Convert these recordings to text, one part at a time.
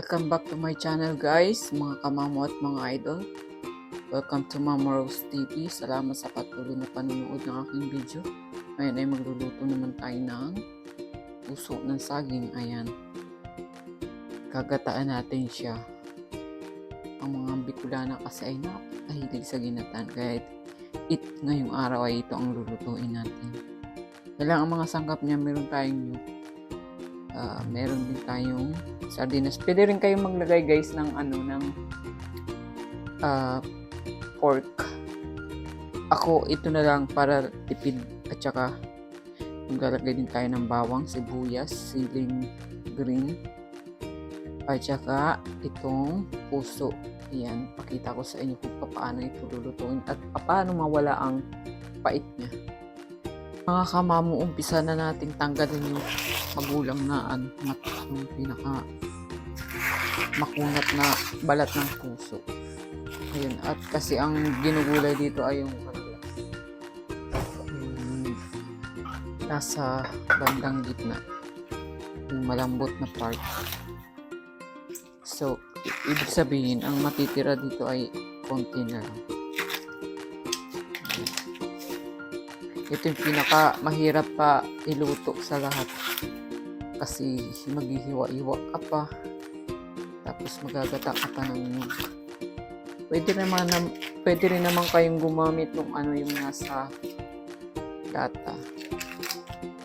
Welcome back to my channel guys, mga kamamo at mga idol. Welcome to Mama Rose TV. Salamat sa patuloy na panonood ng aking video. Ngayon ay magluluto naman tayo ng puso ng saging. Ayan. Gagataan natin siya. Ang mga Bicolana kasi ay napakahilig sa ginataan. Kaya ngayong araw ay ito ang lulutuin natin. Kailangan ang mga sangkap niya, meron tayong meron din tayong sardinas. Pwede rin kayong maglagay guys ng pork. Ako ito na lang para tipid, at saka maglalagay din tayo ng bawang, sibuyas, siling green, at saka itong puso. Ayan, pakita ko sa inyo kung paano ito lulutuin at paano mawala ang pait niya. Mga kamamo, umpisa na nating tanggalin yung magulang na yung pinaka makunat na balat ng puso. Ayun, at kasi ang ginugulay dito ay yung nasa bandang gitna, yung malambot na part. So, ibig sabihin, ang matitira dito ay konti na lang. Ito yung pinaka mahirap pa iluto sa lahat. Kasi maghihiwa-iwa ka pa. Tapos magagata ka pa ng nyug. Pwede rin naman kayong gumamit ng yung nasa lata.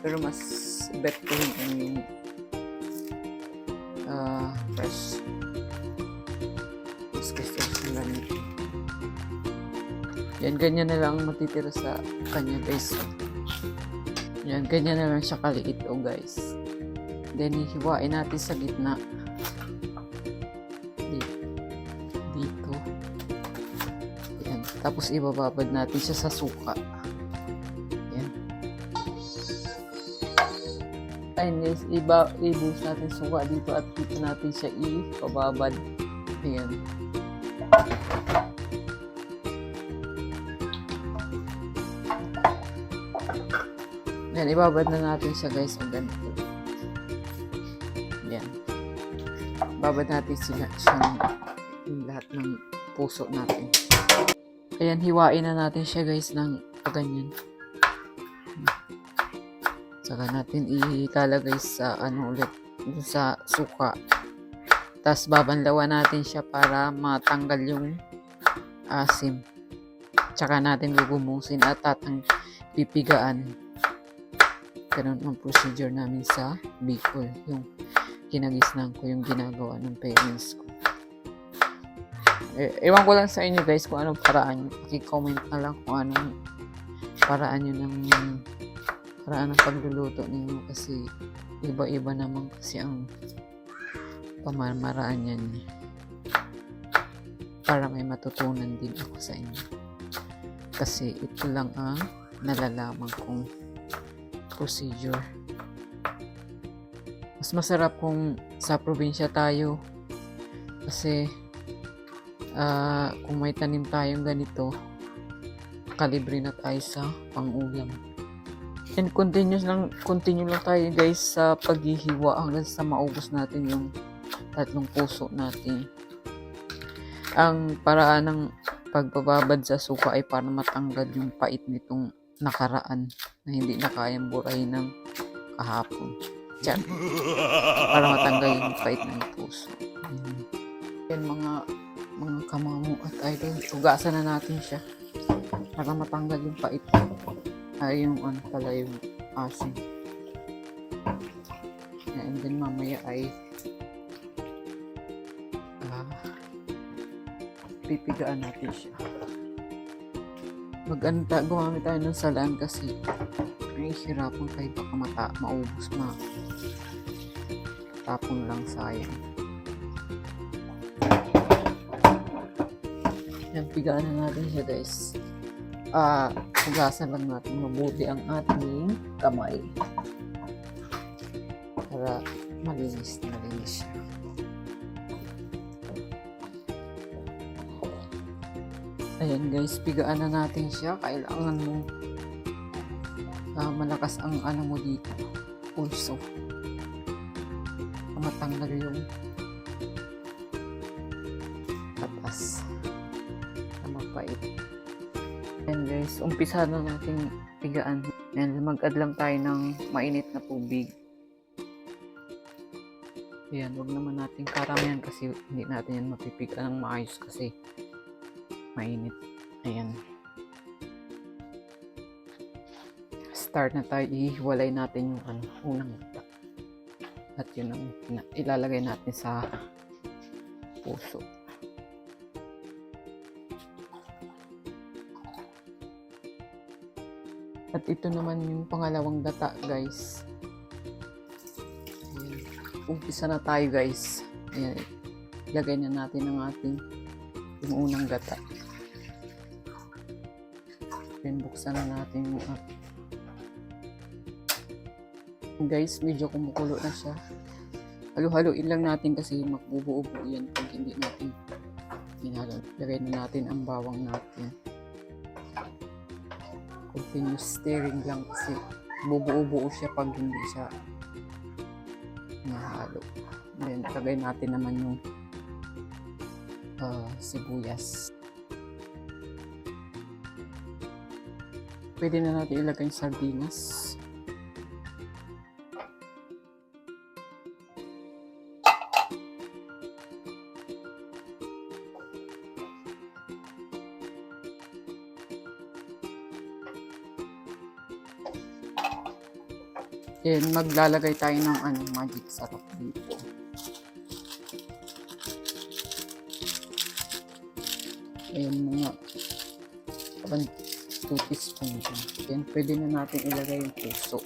Pero mas better yung fresh. Mas gusto sa ganito. Yan, ganyan na lang matitira sa kanya guys. Yan, ganyan na lang siya kaliit guys. Then, hihiwain natin sa gitna. Dito. Yan. Tapos, ibababad natin siya sa suka. Yan. Ayun guys, ibus natin suka dito at dito natin siya ibababad. Ayan. Yan, ibabad na natin siya guys ng ganito. Yan. Babad natin siyang lahat ng puso natin. Ayan, hiwain na natin siya guys ng ganyan. Saka natin ilalagay sa ulit, sa suka. Tapos babanlawan natin siya para matanggal yung asim. Tsaka natin gugumusin at pipigaan. Ganun ang procedure namin sa Bicol. Yung kinagisnan ko, yung ginagawa ng parents ko. Ewan ko lang sa inyo guys kung anong paraan nyo. I-comment na lang kung anong paraan nyo paraan ng pagluluto ninyo. Kasi iba-iba naman kasi ang pamamaraan yan. Para may matutunan din ako sa inyo. Kasi ito lang ang nalalaman kong procedure. Mas masarap kung sa probinsya tayo kasi kung may tanim tayong ganito, kalibre na tayo sa pang-ulam. And continue lang tayo guys sa paghihiwa hanggang sa maubos natin yung tatlong puso natin. Ang paraan ng pagbababad sa suka ay para matanggal yung pait nitong nakaraan na hindi na kayang burahin ng kahapon. Diyan. Para matanggal yung pait ng puso. Yan mga kamamo at idol. Tugasan na natin siya para matanggal yung pait. Ay yung yung asin. And then mamaya ay pipigaan natin siya. Gumamit tayo ng salaan kasi ay hirapan kayo baka maubos tapon lang, sayang. Yan, pigaan na natin siya guys. Hugasan lang natin mabuti ang ating kamay para malinis siya. Ayan guys, pigaan na natin siya. Kailangan mo malakas ang mo dito, pulso. Matanggal yung malakas na mapait. And guys, umpisa na nating pigaan. And mag-add lang tayo ng mainit na tubig. Ayan, huwag naman natin karamihan kasi hindi natin yan mapipigaan ng maayos kasi mainit. Ayan. Start na tayo, ihiwalay natin yung unang gata. At yun ang ilalagay natin sa puso. At ito naman yung pangalawang gata, guys. Ayan. Umpisa na tayo, guys. Ayan. Ilagay na natin ang ating yung unang gata. Then buksan na natin yung guys, medyo kumukulo na siya. Halo-haloin lang natin kasi magbubuo-buo yan pag hindi natin hinalo. Lagay na natin ang bawang natin. Continuous stirring lang kasi bubuo-buo siya pag hindi siya nahalo. Then lagay natin naman yung sibuyas. Pwede na natin ilagay yung sardinas. Then, maglalagay tayo ng magic sarap dito. Ayan, mga 2 teaspoon dyan. Then, pwede na natin ilagay yung puso.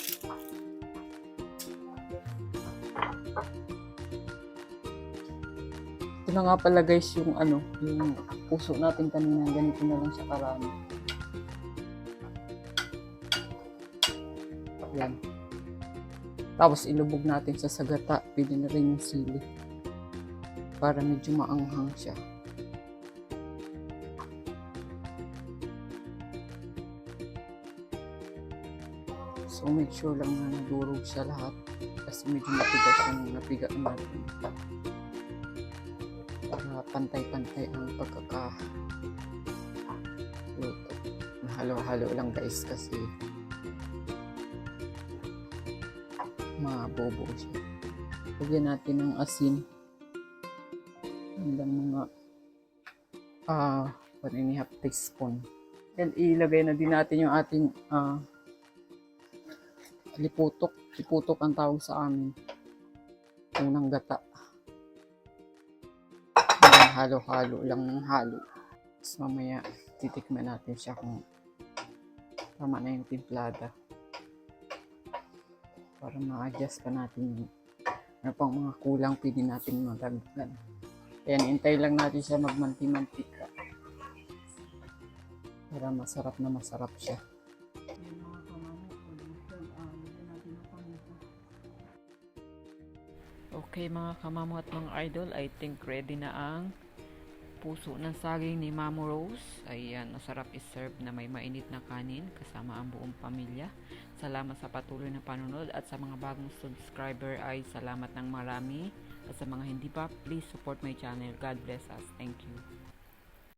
Ito na nga pala guys yung yung puso natin kanina. Ganito na lang siya karami. Ayan. Tapos ilubog natin sa sagata. Pwede na rin yung sili. Para medyo maanghang siya. So make sure lang na nadurog siya lahat. Kasi medyo mapigas yung napiga natin. Para pantay-pantay ang pagkaka-luto. Halo-halo lang guys kasi mabobo siya. Lagyan natin ng asin. Hanggang mga 1.5 teaspoon. Then ilagay na din natin yung ating liputok. Liputok ang tawag sa amin. Unang gata. Halo-halo lang ng halo. Tapos mamaya titikman natin siya kung tama na yung timplada. Para ma-adjust pa natin yung pang mga kulang pwede natin madagdagan. Ayan, hintay lang natin siya magmanti-mantika. Para masarap na masarap siya. Okay mga kamamo at mga idol, I think ready na ang puso ng saging ni Mamo Rose. Ayan, masarap i-serve na may mainit na kanin kasama ang buong pamilya. Salamat sa patuloy na panunod at sa mga bagong subscriber ay salamat ng marami. At sa mga hindi pa, please support my channel. God bless us. Thank you.